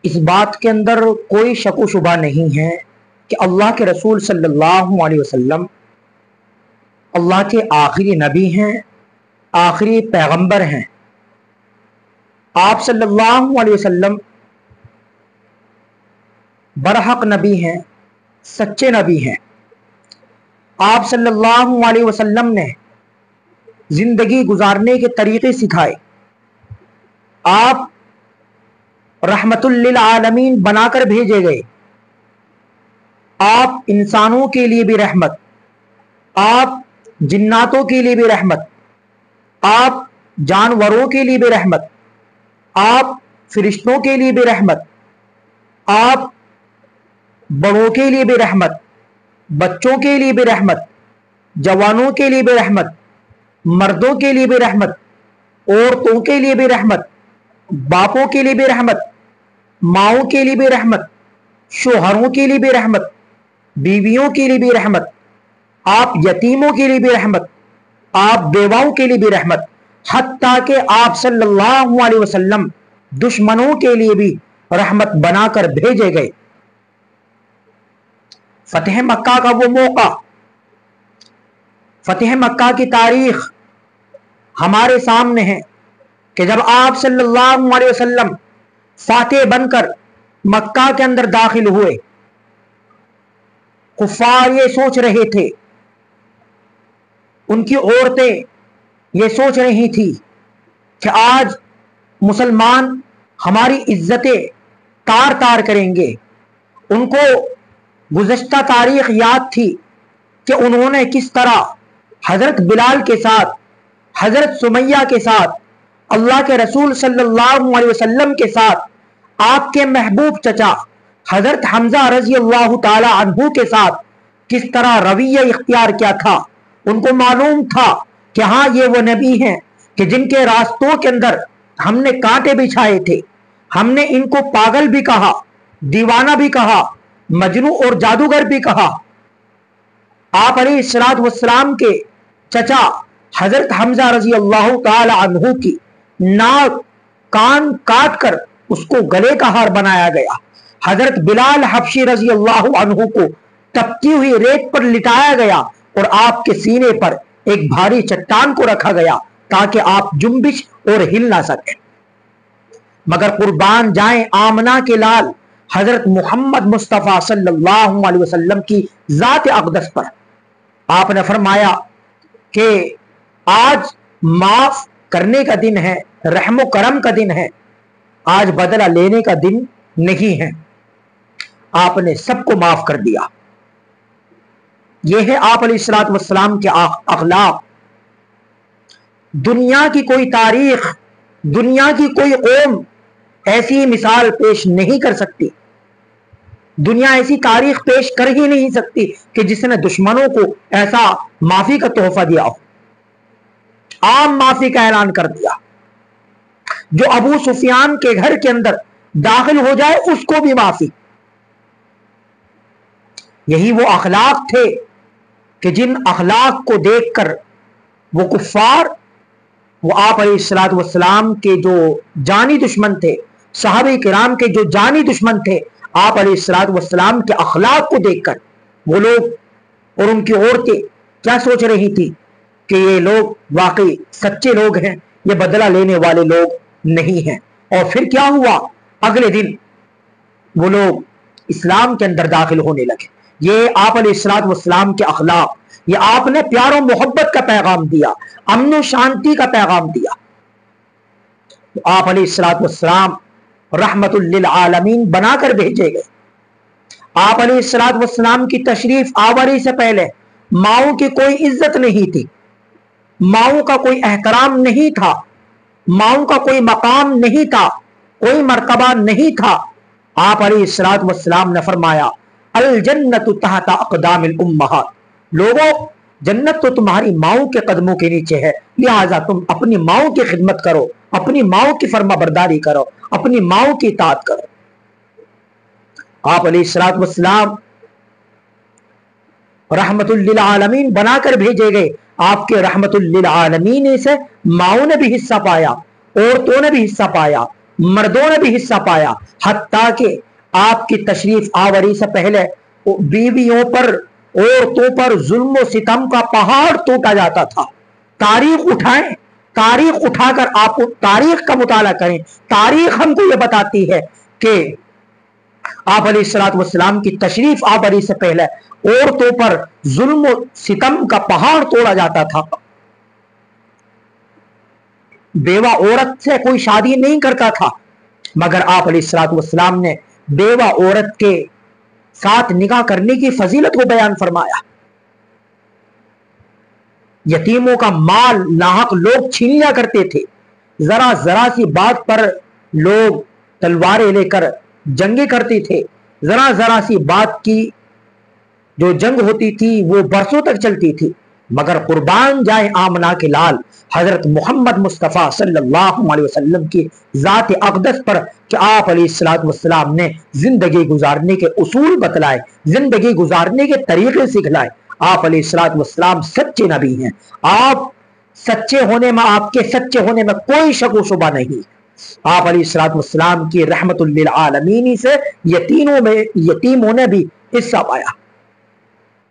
اس بات کے اندر کوئی شک و شبہ نہیں ہے کہ اللہ کے رسول صلی اللہ علیہ وسلم اللہ کے آخری نبی ہیں، آخری پیغمبر ہیں۔ آپ صلی اللہ علیہ وسلم برحق نبی ہیں، سچے نبی ہیں۔ آپ صلی اللہ علیہ وسلم نے زندگی گزارنے کے طریقے سکھائے۔ آپ رحمت للعالمین بنا کر بھیجے گئے۔ آپ انسانوں کے لیے بھی رحمت، آپ جناتوں کے لیے بھی رحمت، آپ جانوروں کے لیے بھی رحمت، آپ فرشتوں کے لیے بھی رحمت، آپ بڑوں کے لیے بھی رحمت، بچوں کے لیے بھی رحمت، جوانوں کے لیے بھی رحمت، مردوں کے لیے بھی رحمت، عورتوں کے لیے بھی رحمت، باپوں کے لیے بھی رحمت، ماؤں کے لیے بھی رحمت، شوہروں کے لیے بھی رحمت، بیویوں کے لیے بھی رحمت، آپ یتیموں کے لیے بھی رحمت، آپ بیواؤں کے لیے بھی رحمت، حتیٰ کہ آپ صلی اللہ علیہ وسلم دشمنوں کے لیے بھی رحمت بنا کر بھیجے گئے۔ فتح مکہ کا وہ موقع، فتح مکہ کی تاریخ ہمارے سامنے ہے کہ جب آپ صلی اللہ علیہ وسلم فاتح بن کر مکہ کے اندر داخل ہوئے، کفار یہ سوچ رہے تھے، ان کی عورتیں یہ سوچ رہی تھی کہ آج مسلمان ہماری عزتیں تار تار کریں گے۔ ان کو گزشتہ تاریخ یاد تھی کہ انہوں نے کس طرح حضرت بلال کے ساتھ، حضرت سمیہ کے ساتھ، اللہ کے رسول صلی اللہ علیہ وسلم کے ساتھ، آپ کے محبوب چچا حضرت حمزہ رضی اللہ تعالی عنہ کے ساتھ کس طرح رویہ اختیار کیا تھا۔ ان کو معلوم تھا کہ ہاں یہ وہ نبی ہیں کہ جن کے راستوں کے اندر ہم نے کانٹے بچھائے تھے، ہم نے ان کو پاگل بھی کہا، دیوانہ بھی کہا، مجنون اور جادوگر بھی کہا۔ آپ علیہ الصلوۃ والسلام کے چچا حضرت حمزہ رضی اللہ تعالی عنہ کی ناک کان کاٹ کر اس کو گلے کا ہار بنایا گیا۔ حضرت بلال حبشی رضی اللہ عنہ کو تپتی ہوئی ریت پر لٹایا گیا اور آپ کے سینے پر ایک بھاری چٹان کو رکھا گیا تاکہ آپ جنبش اور ہل نہ سکیں۔ مگر قربان جائیں آمنہ کے لال حضرت محمد مصطفیٰ صلی اللہ علیہ وسلم کی ذات اقدس پر، آپ نے فرمایا کہ آج معاف کرنے کا دن ہے، رحم و کرم کا دن ہے، آج بدلہ لینے کا دن نہیں ہے۔ آپ نے سب کو معاف کر دیا۔ یہ ہے آپ علیہ الصلوۃ والسلام کے اخلاق۔ دنیا کی کوئی تاریخ، دنیا کی کوئی قوم ایسی مثال پیش نہیں کر سکتی، دنیا ایسی تاریخ پیش کر ہی نہیں سکتی کہ جس نے دشمنوں کو ایسا معافی کا تحفہ دیا ہو، عام معافی کا اعلان کر دیا۔ جو ابو سفیان کے گھر کے اندر داخل ہو جائے اس کو بھی معافی۔ یہی وہ اخلاق تھے کہ جن اخلاق کو دیکھ کر وہ کفار، وہ آپ علیہ الصلوۃ والسلام کے جو جانی دشمن تھے، صحابہ کرام کے جو جانی دشمن تھے، آپ علیہ الصلوۃ والسلام کے اخلاق کو دیکھ کر وہ لوگ اور ان کی عورتیں کیا سوچ رہی تھی کہ یہ لوگ واقعی سچے لوگ ہیں، یہ بدلہ لینے والے لوگ نہیں ہیں۔ اور پھر کیا ہوا؟ اگلے دن وہ لوگ اسلام کے اندر داخل ہونے لگے۔ یہ آپ علیہ الصلوۃ والسلام کے اخلاق، یہ آپ نے پیار و محبت کا پیغام دیا، امن و شانتی کا پیغام دیا۔ آپ علیہ الصلوۃ والسلام رحمت للعالمین بنا کر بھیجے گئے۔ آپ علیہ الصلوۃ والسلام کی تشریف آوری سے پہلے ماؤں کی کوئی عزت نہیں تھی، ماؤں کا کوئی احترام نہیں تھا، ماؤں کا کوئی مقام نہیں تھا، کوئی مرتبہ نہیں تھا۔ آپ علیہ الصلوۃ والسلام نے فرمایا الجنت تحت اقدام الامہات، لوگوں جنت تو تمہاری ماؤں کے قدموں کے نیچے ہے، لہٰذا تم اپنی ماؤں کی خدمت کرو، اپنی ماؤں کی فرما برداری کرو، اپنی ماؤں کی اطاعت کرو۔ آپ علیہ الصلوۃ والسلام رحمت للعالمین بنا کر بھیجے گئے۔ آپ کے رحمت للعالمین سے ماؤں نے بھی حصہ پایا، عورتوں نے بھی حصہ پایا، مردوں نے بھی حصہ پایا، حتیٰ کہ آپ کی تشریف آوری سے پہلے بیویوں پر، عورتوں پر ظلم و ستم کا پہاڑ ٹوٹا جاتا تھا۔ تاریخ اٹھائیں، تاریخ اٹھا کر آپ تاریخ کا مطالعہ کریں۔ تاریخ ہم کو یہ بتاتی ہے کہ آپ علیہ الصلوۃ والسلام کی تشریف آوری سے پہلے عورتوں پر ظلم و ستم کا پہاڑ توڑا جاتا تھا۔ بیوہ عورت سے کوئی شادی نہیں کرتا تھا، مگر آپ علیہ الصلوۃ والسلام نے بیوہ عورت کے ساتھ نکاح کرنے کی فضیلت کو بیان فرمایا۔ یتیموں کا مال ناحق لوگ چھین لیا کرتے تھے، ذرا ذرا سی بات پر لوگ تلواریں لے کر جنگیں کرتے تھے، ذرا ذرا سی بات کی جو جنگ ہوتی تھی وہ برسوں تک چلتی تھی، مگر قربان جائے آمنہ کے لال حضرت محمد مصطفیٰ صلی اللہ علیہ وسلم کی ذات اقدس پر کہ آپ علیہ الصلوۃ والسلام نے زندگی گزارنے کے اصول بتلائے، زندگی گزارنے کے طریقے سکھلائے۔ آپ علیہ الصلوۃ والسلام سچے نبی ہیں، آپ سچے ہونے میں، آپ کے سچے ہونے میں کوئی شک و شبہ نہیں۔ آپ علیہ الصلوۃ والسلام کی رحمت للعالمین سے یتیموں نے بھی حصہ پایا۔